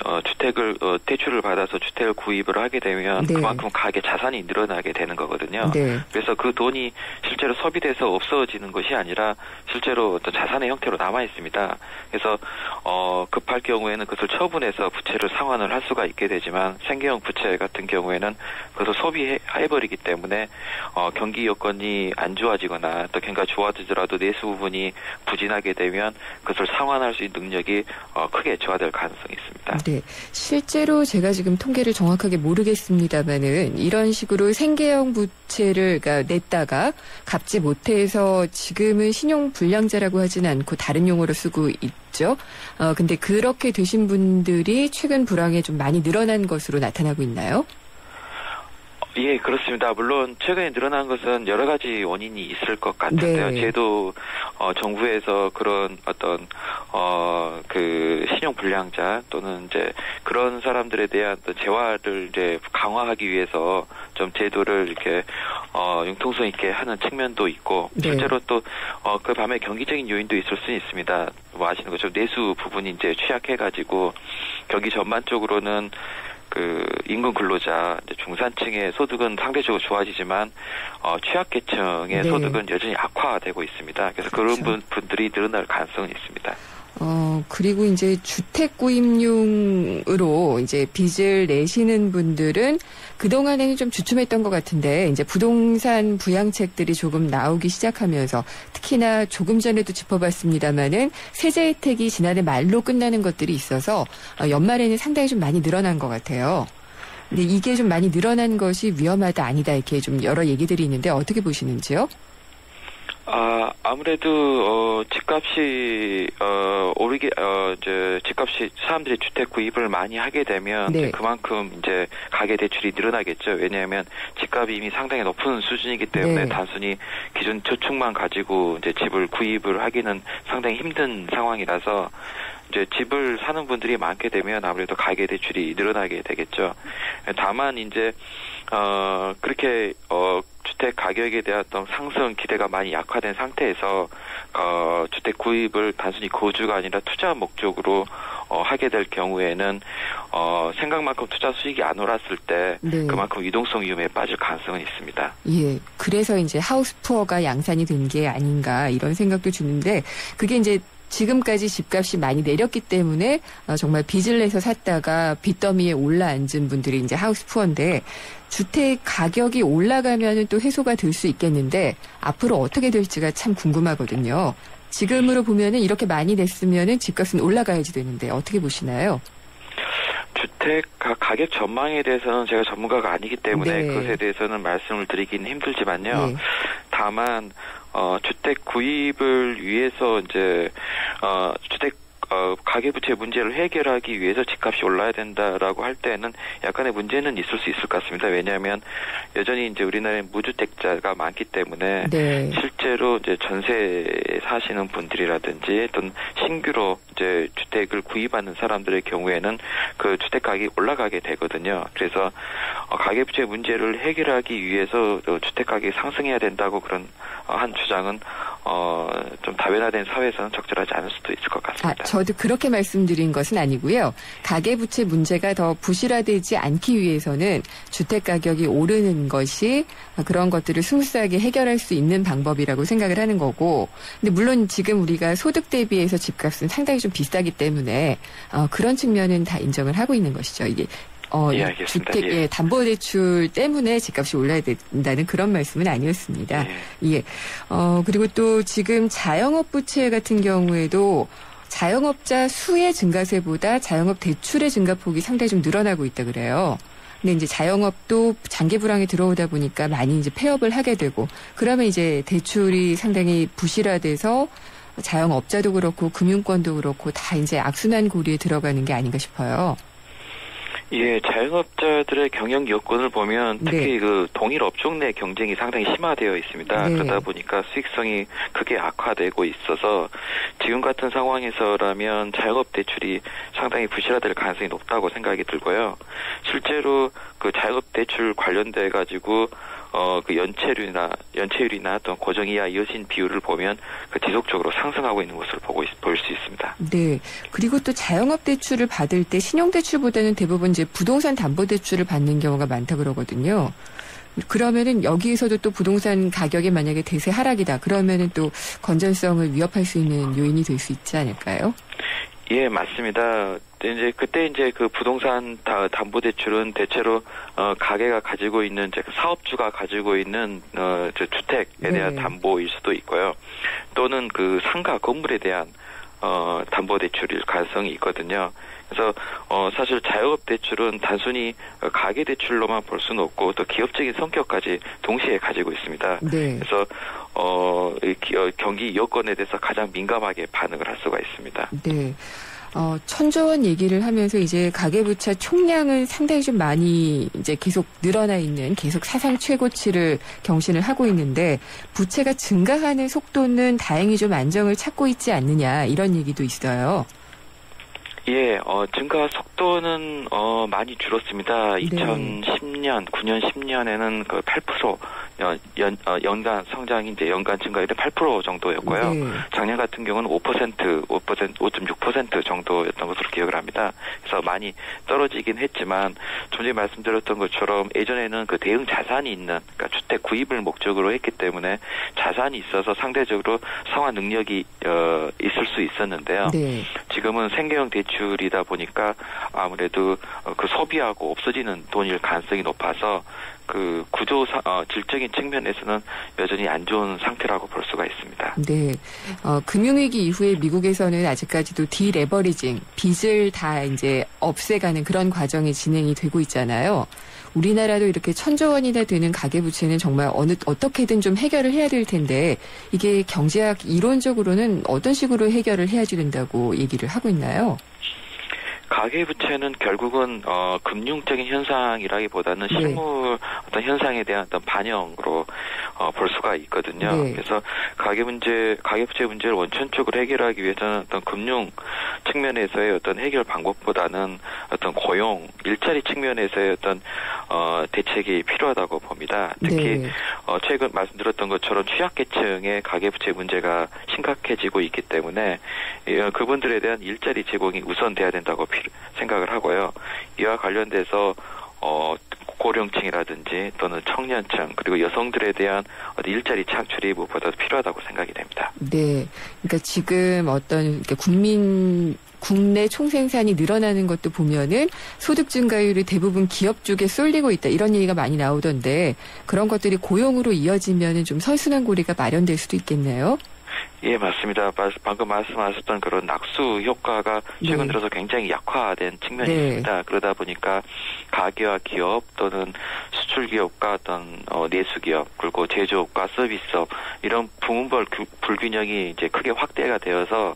대출을 받아서 주택을 구입을 하게 되면 그만큼 가계 자산이 늘어나게 되는 거거든요. 그래서 그 돈이 실제로 소비돼서 없어지는 것이 아니라 실제로 어떤 자산의 형태로 남아 있습니다. 그래서 급할 경우에는 그것을 처분해서 부채를 상환을 할 수가 있게 되지만 생계형 부채 같은 경우에는 그것을 소비해버리기 때문에 경기 여건이 안 좋아지거나 또 경기가 좋아지더라도 내수 부분이 부진하게 되면 그것을 상환할 수 있는 능력이 크게 저하될 가능성이 있습니다. 네, 실제로 제가 지금 통계를 정확하게 모르겠습니다만은 이런 식으로 생계형 부채를 냈다가 갚지 못해서 지금은 신용불량자라고 하지는 않고 다른 용어로 쓰고 있죠. 근데 그렇게 되신 분들이 최근 불황에 좀 많이 늘어난 것으로 나타나고 있나요? 예, 그렇습니다. 물론 최근에 늘어난 것은 여러 가지 원인이 있을 것 같은데요. 저도 정부에서 그런 어떤 그 신용 불량자 또는 이제 그런 사람들에 대한 어떤 재활을 이제 강화하기 위해서 좀 제도를 이렇게 융통성 있게 하는 측면도 있고 실제로 또 그 밤에 경기적인 요인도 있을 수 있습니다. 뭐 아시는 것처럼 내수 부분이 이제 취약해가지고 경기 전반적으로는 그 임금 근로자, 중산층의 소득은 상대적으로 좋아지지만 취약계층의 소득은 여전히 악화되고 있습니다. 그래서 그런 분들이 늘어날 가능성은 있습니다. 그리고 이제 주택 구입용으로 이제 빚을 내시는 분들은 그동안에는 좀 주춤했던 것 같은데 이제 부동산 부양책들이 조금 나오기 시작하면서 특히나 조금 전에도 짚어봤습니다마는 세제 혜택이 지난해 말로 끝나는 것들이 있어서 연말에는 상당히 좀 많이 늘어난 것 같아요. 근데 이게 좀 많이 늘어난 것이 위험하다 아니다 이렇게 좀 여러 얘기들이 있는데 어떻게 보시는지요? 아무래도 집값이 집값이 사람들이 주택 구입을 많이 하게 되면 네. 그만큼 이제 가계 대출이 늘어나겠죠. 왜냐하면 집값이 이미 상당히 높은 수준이기 때문에 네. 단순히 기존 저축만 가지고 이제 집을 구입을 하기는 상당히 힘든 상황이라서 이제 집을 사는 분들이 많게 되면 아무래도 가계 대출이 늘어나게 되겠죠. 다만 이제 그렇게 주택 가격에 대한 어떤 상승 기대가 많이 약화된 상태에서 주택 구입을 단순히 거주가 아니라 투자 목적으로 하게 될 경우에는 생각만큼 투자 수익이 안 올랐을 때 네. 그만큼 유동성 위험에 빠질 가능성은 있습니다. 예. 그래서 이제 하우스 푸어가 양산이 된 게 아닌가 이런 생각도 드는데 그게 이제 지금까지 집값이 많이 내렸기 때문에 정말 빚을 내서 샀다가 빚더미에 올라앉은 분들이 이제 하우스 푸어인데 주택 가격이 올라가면은 또 해소가 될 수 있겠는데 앞으로 어떻게 될지가 참 궁금하거든요. 지금으로 보면은 이렇게 많이 냈으면은 집값은 올라가야지 되는데 어떻게 보시나요? 주택 가격 전망에 대해서는 제가 전문가가 아니기 때문에 네. 그것에 대해서는 말씀을 드리기는 힘들지만요. 네. 다만 주택 구입을 위해서 이제 주택 가계부채 문제를 해결하기 위해서 집값이 올라야 된다라고 할 때는 약간의 문제는 있을 수 있을 것 같습니다. 왜냐하면 여전히 이제 우리나라에 무주택자가 많기 때문에 네. 실제로 이제 전세 사시는 분들이라든지 어떤 신규로 이제 주택을 구입하는 사람들의 경우에는 그 주택 가격이 올라가게 되거든요. 그래서 가계부채 문제를 해결하기 위해서 주택 가격이 상승해야 된다고 그런 한 주장은 좀 다변화된 사회에서는 적절하지 않을 수도 있을 것 같습니다. 저도 그렇게 말씀드린 것은 아니고요. 가계부채 문제가 더 부실화되지 않기 위해서는 주택 가격이 오르는 것이 그런 것들을 스무스하게 해결할 수 있는 방법이라고 생각을 하는 거고 근데 물론 지금 우리가 소득 대비해서 집값은 상당히 좀 비싸기 때문에 그런 측면은 다 인정을 하고 있는 것이죠. 이게 예, 주택의 담보대출 때문에 집값이 올라야 된다는 그런 말씀은 아니었습니다. 예. 그리고 또 지금 자영업 부채 같은 경우에도 자영업자 수의 증가세보다 자영업 대출의 증가폭이 상당히 좀 늘어나고 있다 그래요. 근데 이제 자영업도 장기 불황에 들어오다 보니까 많이 이제 폐업을 하게 되고 그러면 이제 대출이 상당히 부실화돼서 자영업자도 그렇고 금융권도 그렇고 다 이제 악순환 고리에 들어가는 게 아닌가 싶어요. 예, 자영업자들의 경영 여건을 보면 특히 네. 그 동일 업종 내 경쟁이 상당히 심화되어 있습니다. 네. 그러다 보니까 수익성이 크게 악화되고 있어서 지금 같은 상황에서라면 자영업 대출이 상당히 부실화될 가능성이 높다고 생각이 들고요. 실제로 그 자영업 대출 관련돼 가지고 그 연체율이나 어떤 고정이하 이어진 비율을 보면 그 지속적으로 상승하고 있는 것을 볼 수 있습니다. 네. 그리고 또 자영업 대출을 받을 때 신용대출보다는 대부분 이제 부동산 담보대출을 받는 경우가 많다 그러거든요. 그러면은 여기에서도 또 부동산 가격이 만약에 대세 하락이다. 그러면은 또 건전성을 위협할 수 있는 요인이 될 수 있지 않을까요? 예, 맞습니다. 그때 그 부동산 담보대출은 대체로 가게가 가지고 있는 사업주가 가지고 있는 주택에 대한 네. 담보일 수도 있고요. 또는 그 상가 건물에 대한 담보대출일 가능성이 있거든요. 그래서 사실 자영업 대출은 단순히 가계 대출로만 볼 수는 없고 또 기업적인 성격까지 동시에 가지고 있습니다. 네. 그래서 경기 여건에 대해서 가장 민감하게 반응을 할 수가 있습니다. 네. 1,000조 원 얘기를 하면서 이제 가계부채 총량은 상당히 좀 많이 이제 계속 늘어나 있는 계속 사상 최고치를 경신을 하고 있는데 부채가 증가하는 속도는 다행히 좀 안정을 찾고 있지 않느냐 이런 얘기도 있어요. 예, 증가 속도는 많이 줄었습니다. 네. 2010년, 9년, 10년에는 그 8% 연간 성장이 이제 연간 증가율이 8% 정도였고요. 네. 작년 같은 경우는 5.6% 정도였던 것으로 기억을 합니다. 그래서 많이 떨어지긴 했지만 좀 전에 말씀드렸던 것처럼 예전에는 그 대응 자산이 있는 그러니까 주택 구입을 목적으로 했기 때문에 자산이 있어서 상대적으로 상환 능력이 있을 수 있었는데요. 네. 지금은 생계형 대출이다 보니까 아무래도 그 소비하고 없어지는 돈일 가능성이 높아서 그 질적인 경제적인 측면에서는 여전히 안 좋은 상태라고 볼 수가 있습니다. 네. 금융위기 이후에 미국에서는 아직까지도 디레버리징, 빚을 다 이제 없애가는 그런 과정이 진행이 되고 있잖아요. 우리나라도 이렇게 1,000조 원이나 되는 가계부채는 정말 어떻게든 좀 해결을 해야 될 텐데 이게 경제학 이론적으로는 어떤 식으로 해결을 해야 된다고 얘기를 하고 있나요? 가계부채는 결국은 금융적인 현상이라기보다는 실물 어떤 현상에 대한 어떤 반영으로 볼 수가 있거든요. 네. 그래서 가계부채 문제를 원천적으로 해결하기 위해서는 어떤 금융 측면에서의 어떤 해결 방법보다는 어떤 고용, 일자리 측면에서의 어떤 대책이 필요하다고 봅니다. 특히 네. 최근 말씀드렸던 것처럼 취약계층의 가계부채 문제가 심각해지고 있기 때문에 그분들에 대한 일자리 제공이 우선돼야 된다고 생각을 하고요. 이와 관련돼서 고령층이라든지 또는 청년층 그리고 여성들에 대한 일자리 창출이 무엇보다도 필요하다고 생각이 됩니다. 네, 그러니까 지금 어떤 국내 총생산이 늘어나는 것도 보면은 소득 증가율이 대부분 기업 쪽에 쏠리고 있다 이런 얘기가 많이 나오던데 그런 것들이 고용으로 이어지면은 좀 선순환 고리가 마련될 수도 있겠네요. 예, 맞습니다. 방금 말씀하셨던 그런 낙수 효과가 최근 들어서 굉장히 약화된 측면이 있습니다. 그러다 보니까 가계와 기업 또는 수출 기업과 어떤 내수 기업 그리고 제조업과 서비스업 이런 부문별 불균형이 이제 크게 확대가 되어서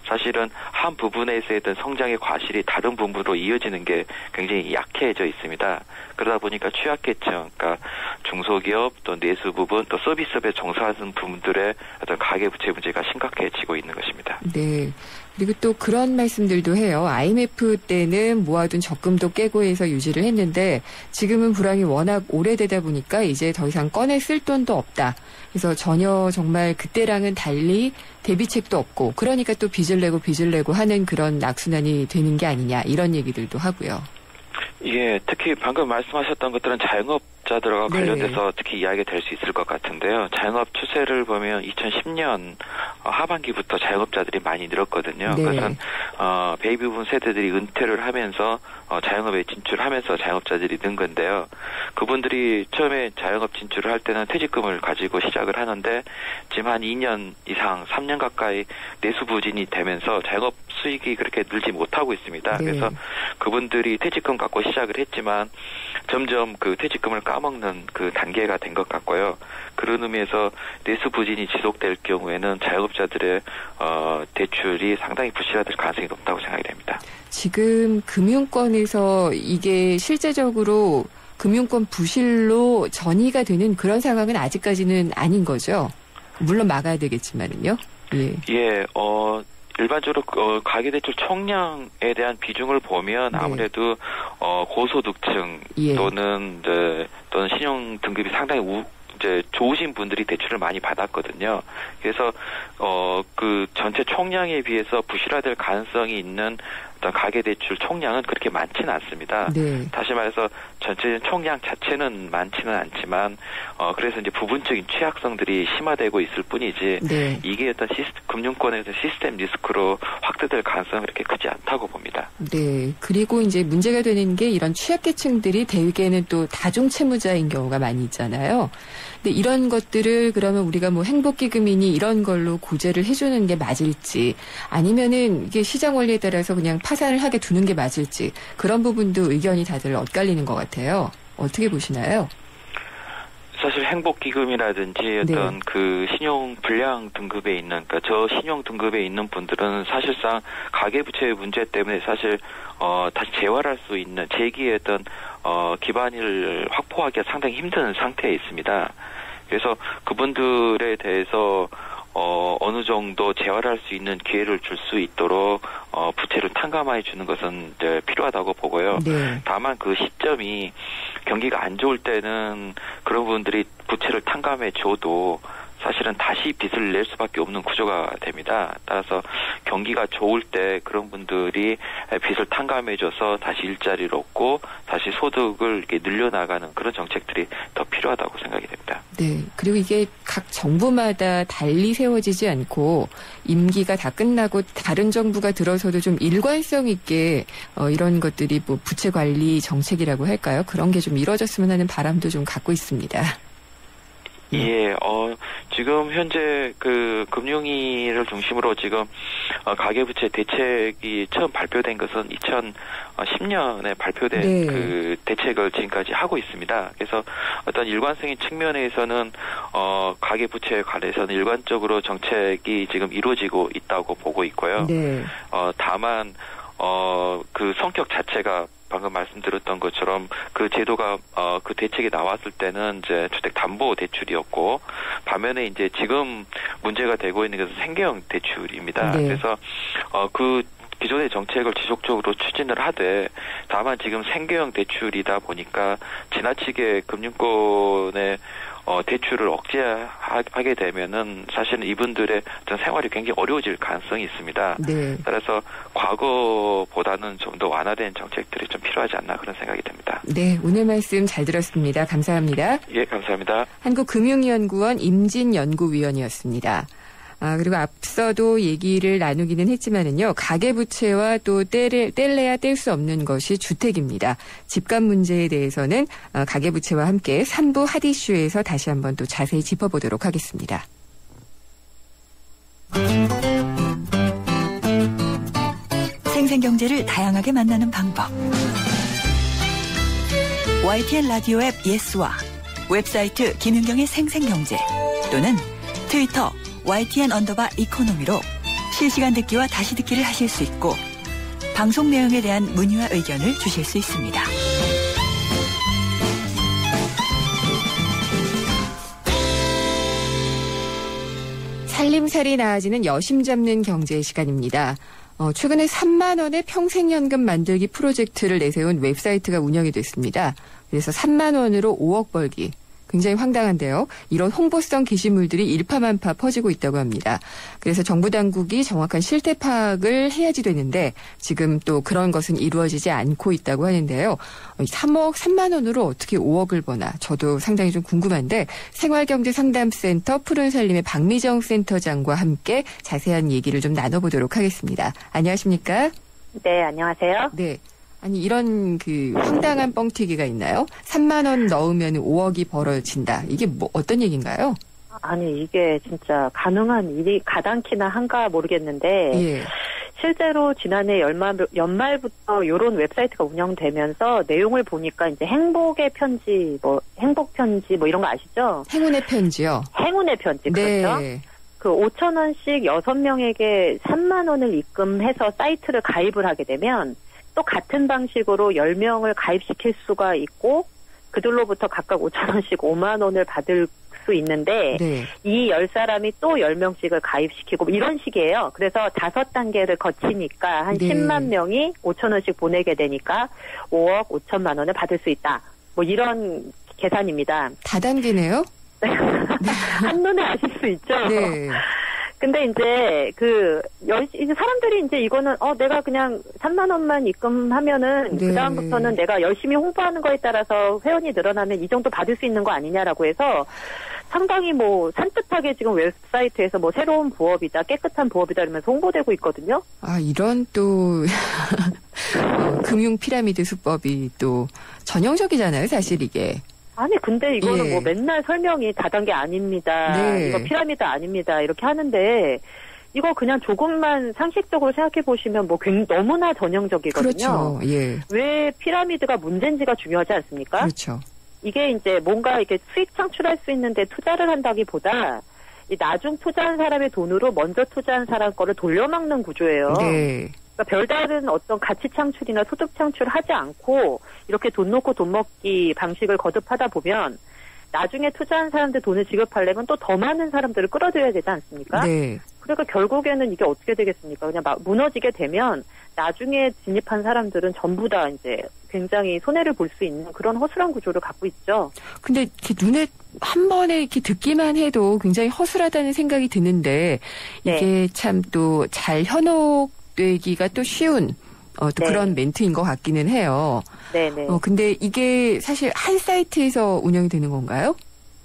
사실은 한 부분에서의 어떤 성장의 과실이 다른 부분으로 이어지는 게 굉장히 약해져 있습니다. 그러다 보니까 취약계층, 그러니까 중소기업 또 내수 부분 또 서비스업에 종사하는 부분들의 어떤 가계부채 문제가 심각해지고 있는 것입니다. 네. 그리고 또 그런 말씀들도 해요. IMF 때는 모아둔 적금도 깨고 해서 유지를 했는데 지금은 불황이 워낙 오래되다 보니까 이제 더 이상 꺼내 쓸 돈도 없다. 그래서 전혀 정말 그때랑은 달리 대비책도 없고 그러니까 또 빚을 내고 하는 그런 악순환이 되는 게 아니냐 이런 얘기들도 하고요. 예, 특히 방금 말씀하셨던 것들은 자영업자들과 관련돼서 특히 이야기가 될 수 있을 것 같은데요. 자영업 추세를 보면 2010년 하반기부터 자영업자들이 많이 늘었거든요. 네. 그것은 베이비붐 세대들이 은퇴를 하면서 자영업에 진출하면서 자영업자들이 는 건데요. 그분들이 처음에 자영업 진출을 할 때는 퇴직금을 가지고 시작을 하는데 지금 한 2년 이상, 3년 가까이 내수 부진이 되면서 자영업 수익이 그렇게 늘지 못하고 있습니다. 네. 그래서 그분들이 퇴직금 갖고 시작을 했지만 점점 그 퇴직금을 까먹는 그 단계가 된 것 같고요. 그런 의미에서 내수 부진이 지속될 경우에는 자영업자들의 대출이 상당히 부실화될 가능성이 높다고 생각이 됩니다. 지금 금융권에서 이게 실제적으로 금융권 부실로 전이가 되는 그런 상황은 아직까지는 아닌 거죠. 물론 막아야 되겠지만은요. 예, 일반적으로 가계대출 총량에 대한 비중을 보면 아무래도 고소득층 또는 신용 등급이 상당히 좋으신 분들이 대출을 많이 받았거든요. 그래서 그 전체 총량에 비해서 부실화될 가능성이 있는 어떤 가계대출 총량은 그렇게 많지는 않습니다. 네. 다시 말해서 전체 총량 자체는 많지는 않지만 그래서 이제 부분적인 취약성들이 심화되고 있을 뿐이지 이게 어떤 금융권에서 시스템 리스크로 확대될 가능성은 그렇게 크지 않다고 봅니다. 네. 그리고 이제 문제가 되는 게 이런 취약계층들이 대개는 또 다중채무자인 경우가 많이 있잖아요. 근데 이런 것들을 그러면 우리가 뭐 행복기금이니 이런 걸로 구제를 해주는 게 맞을지 아니면은 이게 시장 원리에 따라서 그냥 파산을 하게 두는 게 맞을지 그런 부분도 의견이 다들 엇갈리는 것 같아요. 어떻게 보시나요? 사실 행복기금이라든지 어떤 그 신용 불량 등급에 있는, 그러니까 저 신용 등급에 있는 분들은 사실상 가계부채 문제 때문에 사실 다시 재활할 수 있는 재기의 어떤 기반을 확보하기가 상당히 힘든 상태에 있습니다. 그래서 그분들에 대해서 어느 정도 재활할 수 있는 기회를 줄 수 있도록 부채를 탕감해 주는 것은 이제 필요하다고 보고요. 다만 그 시점이 경기가 안 좋을 때는 그런 분들이 부채를 탕감해 줘도 사실은 다시 빚을 낼 수밖에 없는 구조가 됩니다. 따라서 경기가 좋을 때 그런 분들이 빚을 탕감해줘서 다시 일자리를 얻고 다시 소득을 이렇게 늘려나가는 그런 정책들이 더 필요하다고 생각이 됩니다. 네. 그리고 이게 각 정부마다 달리 세워지지 않고 임기가 다 끝나고 다른 정부가 들어서도 좀 일관성 있게 이런 것들이 뭐 부채 관리 정책이라고 할까요? 그런 게 좀 이루어졌으면 하는 바람도 좀 갖고 있습니다. 예, 지금 현재 그 금융위를 중심으로 지금 가계부채 대책이 처음 발표된 것은 2010년에 발표된 네. 그 대책을 지금까지 하고 있습니다. 그래서 어떤 일관성인 측면에서는 가계부채에 관해서는 일관적으로 정책이 지금 이루어지고 있다고 보고 있고요. 네. 다만 그 성격 자체가 방금 말씀드렸던 것처럼 그 제도가 그 대책이 나왔을 때는 이제 주택 담보 대출이었고 반면에 이제 지금 문제가 되고 있는 것은 생계형 대출입니다. 네. 그래서 그 기존의 정책을 지속적으로 추진을 하되 다만 지금 생계형 대출이다 보니까 지나치게 금융권의 대출을 억제하게 되면은 사실은 이분들의 어떤 생활이 굉장히 어려워질 가능성이 있습니다. 네. 따라서 과거보다는 좀 더 완화된 정책들이 좀 필요하지 않나 그런 생각이 듭니다. 네, 오늘 말씀 잘 들었습니다. 감사합니다. 예, 감사합니다. 한국금융연구원 임진연구위원이었습니다. 그리고 앞서도 얘기를 나누기는 했지만은요, 가계부채와 또 뗄래야 뗄 수 없는 것이 주택입니다. 집값 문제에 대해서는 가계부채와 함께 3부 핫이슈에서 다시 한번 또 자세히 짚어보도록 하겠습니다. 생생경제를 다양하게 만나는 방법. YTN 라디오 앱 예스와 웹사이트 김윤경의 생생경제 또는 트위터 YTN_이코노미로 실시간 듣기와 다시 듣기를 하실 수 있고 방송 내용에 대한 문의와 의견을 주실 수 있습니다. 살림살이 나아지는 여심 잡는 경제 시간입니다. 최근에 3만 원의 평생연금 만들기 프로젝트를 내세운 웹사이트가 운영이 됐습니다. 그래서 3만 원으로 5억 벌기. 굉장히 황당한데요. 이런 홍보성 게시물들이 일파만파 퍼지고 있다고 합니다. 그래서 정부 당국이 정확한 실태 파악을 해야지 되는데 지금 또 그런 것은 이루어지지 않고 있다고 하는데요. 3만 원으로 어떻게 5억을 버나 저도 상당히 좀 궁금한데 생활경제상담센터 푸른살림의 박미정 센터장과 함께 자세한 얘기를 좀 나눠보도록 하겠습니다. 안녕하십니까? 네, 안녕하세요. 네. 아니 이런 그 황당한 뻥튀기가 있나요? 3만 원 넣으면 5억이 벌어진다. 이게 뭐 어떤 얘기인가요? 아니 이게 진짜 가능한 일이 가당키나 한가 모르겠는데 예. 실제로 지난해 연말부터 이런 웹사이트가 운영되면서 내용을 보니까 이제 행복의 편지, 행복 편지 이런 거 아시죠? 행운의 편지요. 행운의 편지 그렇죠? 네. 그 5,000원씩 6명에게 3만 원을 입금해서 사이트를 가입을 하게 되면 또 같은 방식으로 10명을 가입시킬 수가 있고 그들로부터 각각 5,000원씩 5만 원을 받을 수 있는데 네. 이 10사람이 또 10명씩을 가입시키고 이런 식이에요. 그래서 5단계를 거치니까 한 네. 10만 명이 5,000원씩 보내게 되니까 5억 5천만 원을 받을 수 있다. 이런 계산입니다. 다단계네요? 한눈에 아실 수 있죠? 네. 근데 이제 이제 사람들이 이제 이거는 내가 그냥 3만 원만 입금하면은 네. 그다음부터는 내가 열심히 홍보하는 거에 따라서 회원이 늘어나면 이 정도 받을 수 있는 거 아니냐라고 해서 상당히 산뜻하게 지금 웹사이트에서 새로운 부업이다, 깨끗한 부업이다 이러면서 홍보되고 있거든요. 이런 또 금융 피라미드 수법이 또 전형적이잖아요, 사실 이게. 아니 근데 이거는 예. 맨날 설명이 다단계 아닙니다. 네. 이거 피라미드 아닙니다. 이렇게 하는데 이거 그냥 조금만 상식적으로 생각해 보시면 너무나 전형적이거든요. 그렇죠. 예. 왜 피라미드가 문제인지가 중요하지 않습니까? 그렇죠. 이게 이제 뭔가 이렇게 수익 창출할 수 있는데 투자를 한다기보다 이 나중 투자한 사람의 돈으로 먼저 투자한 사람 거를 돌려막는 구조예요. 네. 그러니까 별다른 어떤 가치 창출이나 소득 창출을 하지 않고 이렇게 돈 놓고 돈 먹기 방식을 거듭하다 보면 나중에 투자한 사람들 돈을 지급하려면 또 더 많은 사람들을 끌어들여야 되지 않습니까? 네. 그러니까 결국에는 이게 어떻게 되겠습니까? 그냥 무너지게 되면 나중에 진입한 사람들은 전부 다 이제 굉장히 손해를 볼 수 있는 그런 허술한 구조를 갖고 있죠. 근데 이렇게 눈에 한 번에 이렇게 듣기만 해도 굉장히 허술하다는 생각이 드는데 이게 네. 참 또 잘 현혹되기가 또 쉬운 또 네. 그런 멘트인 것 같기는 해요. 네네. 근데 이게 사실 한 사이트에서 운영이 되는 건가요?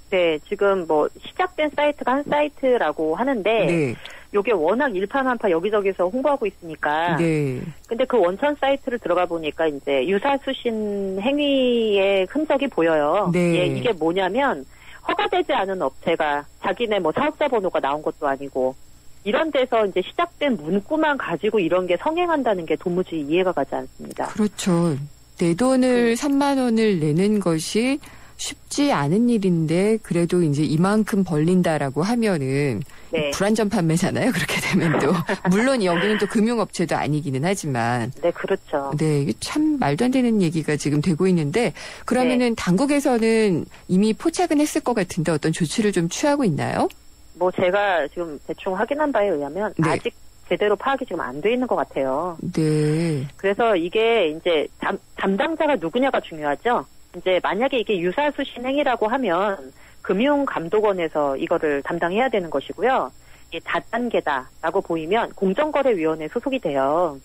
네, 지금 시작된 사이트가 한 사이트라고 하는데, 네. 요게 워낙 일파만파 여기저기서 홍보하고 있으니까. 네. 근데 그 원천 사이트를 들어가 보니까 이제 유사수신 행위의 흔적이 보여요. 네. 예, 이게 뭐냐면, 허가되지 않은 업체가 자기네 뭐 사업자 번호가 나온 것도 아니고 이런 데서 이제 시작된 문구만 가지고 이런 게 성행한다는 게 도무지 이해가 가지 않습니다. 그렇죠. 내 돈을 3만 원을 내는 것이 쉽지 않은 일인데 그래도 이제 이만큼 벌린다라고 하면은 네. 불안전 판매잖아요. 그렇게 되면 또 물론 여기는 또 금융업체도 아니기는 하지만 네, 그렇죠. 네, 이게 참 말도 안 되는 얘기가 지금 되고 있는데 그러면은 당국에서는 이미 포착은 했을 것 같은데 어떤 조치를 좀 취하고 있나요? 뭐 제가 지금 대충 확인한 바에 의하면 네. 아직 제대로 파악이 지금 안 돼 있는 것 같아요. 네. 그래서 이게 이제 담당자가 누구냐가 중요하죠. 이제 만약에 이게 유사수신 행위라고 하면 금융감독원에서 이거를 담당해야 되는 것이고요. 이게 다단계다라고 보이면 공정거래위원회 소속이 돼요.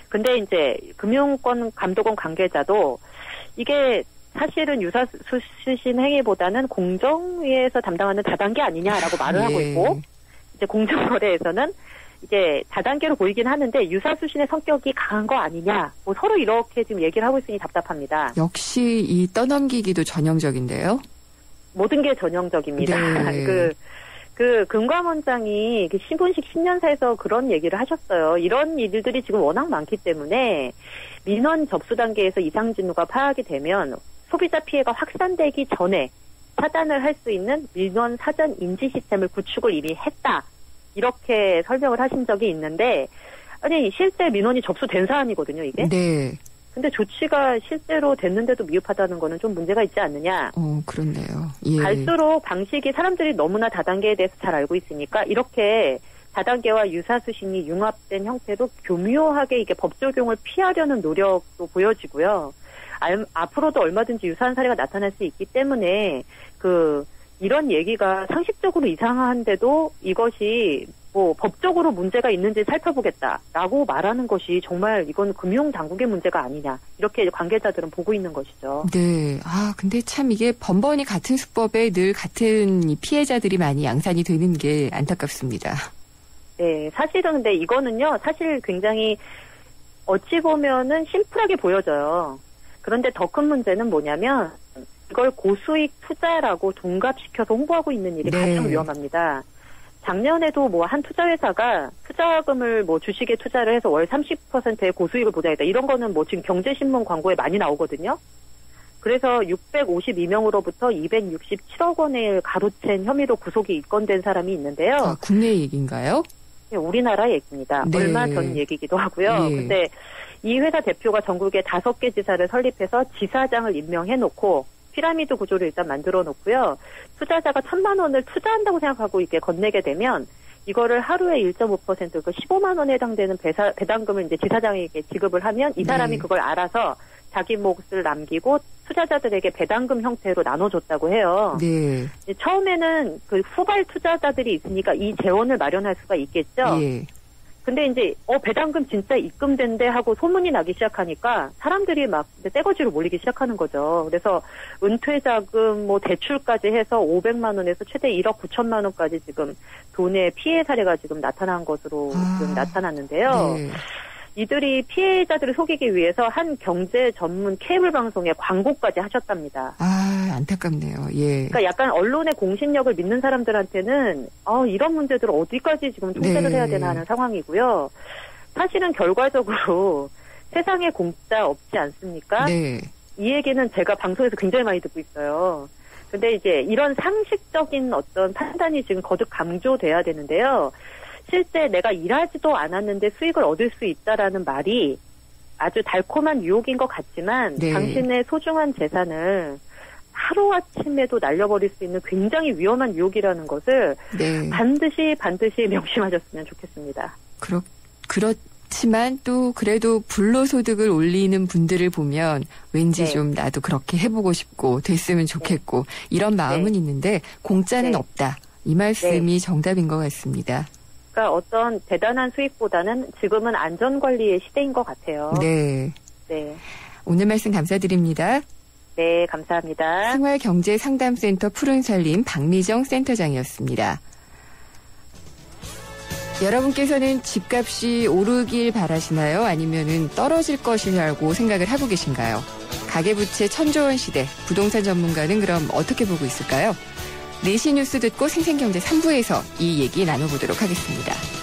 근데 이제 금융감독원 관계자도 이게 사실은 유사수신 행위보다는 공정위에서 담당하는 다단계 아니냐라고 말을 하고 있고 이제 공정거래에서는 이제 다단계로 보이긴 하는데 유사수신의 성격이 강한 거 아니냐. 뭐 서로 이렇게 지금 얘기를 하고 있으니 답답합니다. 역시 이 떠넘기기도 전형적인데요. 모든 게 전형적입니다. 네. 그 금감원장이 신분식 신년사에서 그런 얘기를 하셨어요. 이런 일들이 지금 워낙 많기 때문에 민원 접수 단계에서 이상 징후가 파악이 되면 소비자 피해가 확산되기 전에 차단을 할 수 있는 민원 사전 인지 시스템을 구축을 이미 했다. 이렇게 설명을 하신 적이 있는데 아니 실제 민원이 접수된 사안이거든요, 이게. 네. 근데 조치가 실제로 됐는데도 미흡하다는 거는 좀 문제가 있지 않느냐. 그렇네요. 예. 갈수록 방식이 사람들이 너무나 다단계에 대해서 잘 알고 있으니까 이렇게 다단계와 유사수신이 융합된 형태로 교묘하게 이게 법 적용을 피하려는 노력도 보여지고요. 앞으로도 얼마든지 유사한 사례가 나타날 수 있기 때문에 이런 얘기가 상식적으로 이상한데도 이것이 뭐 법적으로 문제가 있는지 살펴보겠다라고 말하는 것이 정말 이건 금융당국의 문제가 아니냐 이렇게 관계자들은 보고 있는 것이죠. 네. 근데 참 이게 번번이 같은 수법에 늘 같은 이 피해자들이 많이 양산이 되는 게 안타깝습니다. 네. 사실은 근데 이거는요. 사실 굉장히 어찌 보면은 심플하게 보여져요. 그런데 더 큰 문제는 뭐냐면 이걸 고수익 투자라고 둔갑시켜서 홍보하고 있는 일이 가장 위험합니다. 작년에도 뭐 한 투자회사가 투자금을 뭐 주식에 투자를 해서 월 30%의 고수익을 보장했다. 이런 거는 뭐 지금 경제신문 광고에 많이 나오거든요. 그래서 652명으로부터 267억 원을 가로챈 혐의로 구속이 입건된 사람이 있는데요. 국내 얘기인가요? 네, 우리나라 얘기입니다. 네. 얼마 전 얘기기도 하고요. 근데 이 회사 대표가 전국에 5개 지사를 설립해서 지사장을 임명해놓고 피라미드 구조를 일단 만들어 놓고요. 투자자가 1,000만 원을 투자한다고 생각하고 이렇게 건네게 되면 이거를 하루에 1.5% 그 15만 원에 해당되는 배당금을 이제 지사장에게 지급을 하면 이 사람이 그걸 알아서 자기 몫을 남기고 투자자들에게 배당금 형태로 나눠줬다고 해요. 네. 처음에는 그 후발 투자자들이 있으니까 이 재원을 마련할 수가 있겠죠. 예. 근데 이제 배당금 진짜 입금된대 하고 소문이 나기 시작하니까 사람들이 막 떼거지로 몰리기 시작하는 거죠. 그래서 은퇴자금 뭐 대출까지 해서 500만 원에서 최대 1억 9천만 원까지 지금 돈의 피해 사례가 지금 나타난 것으로 지금 나타났는데요. 네. 이들이 피해자들을 속이기 위해서 한 경제 전문 케이블 방송에 광고까지 하셨답니다. 안타깝네요. 예. 그러니까 약간 언론의 공신력을 믿는 사람들한테는 이런 문제들을 어디까지 지금 통제를 해야 되나 하는 상황이고요. 사실은 결과적으로 세상에 공짜 없지 않습니까? 네. 이 얘기는 제가 방송에서 굉장히 많이 듣고 있어요. 근데 이제 이런 상식적인 어떤 판단이 지금 거듭 강조돼야 되는데요. 실제 내가 일하지도 않았는데 수익을 얻을 수 있다라는 말이 아주 달콤한 유혹인 것 같지만 당신의 소중한 재산을 하루아침에도 날려버릴 수 있는 굉장히 위험한 유혹이라는 것을 반드시 명심하셨으면 좋겠습니다. 그렇지만 또 그래도 불로소득을 올리는 분들을 보면 왠지 좀 나도 그렇게 해보고 싶고 됐으면 좋겠고 이런 마음은 있는데 공짜는 없다. 이 말씀이 정답인 것 같습니다. 그러니까 어떤 대단한 수익보다는 지금은 안전관리의 시대인 것 같아요. 네. 오늘 말씀 감사드립니다. 네, 감사합니다. 생활경제상담센터 푸른살림 박미정 센터장이었습니다. 여러분께서는 집값이 오르길 바라시나요? 아니면은 떨어질 것이라고 생각을 하고 계신가요? 가계부채 천조원 시대, 부동산 전문가는 그럼 어떻게 보고 있을까요? 4시 뉴스 듣고 생생경제 3부에서 이 얘기 나눠보도록 하겠습니다.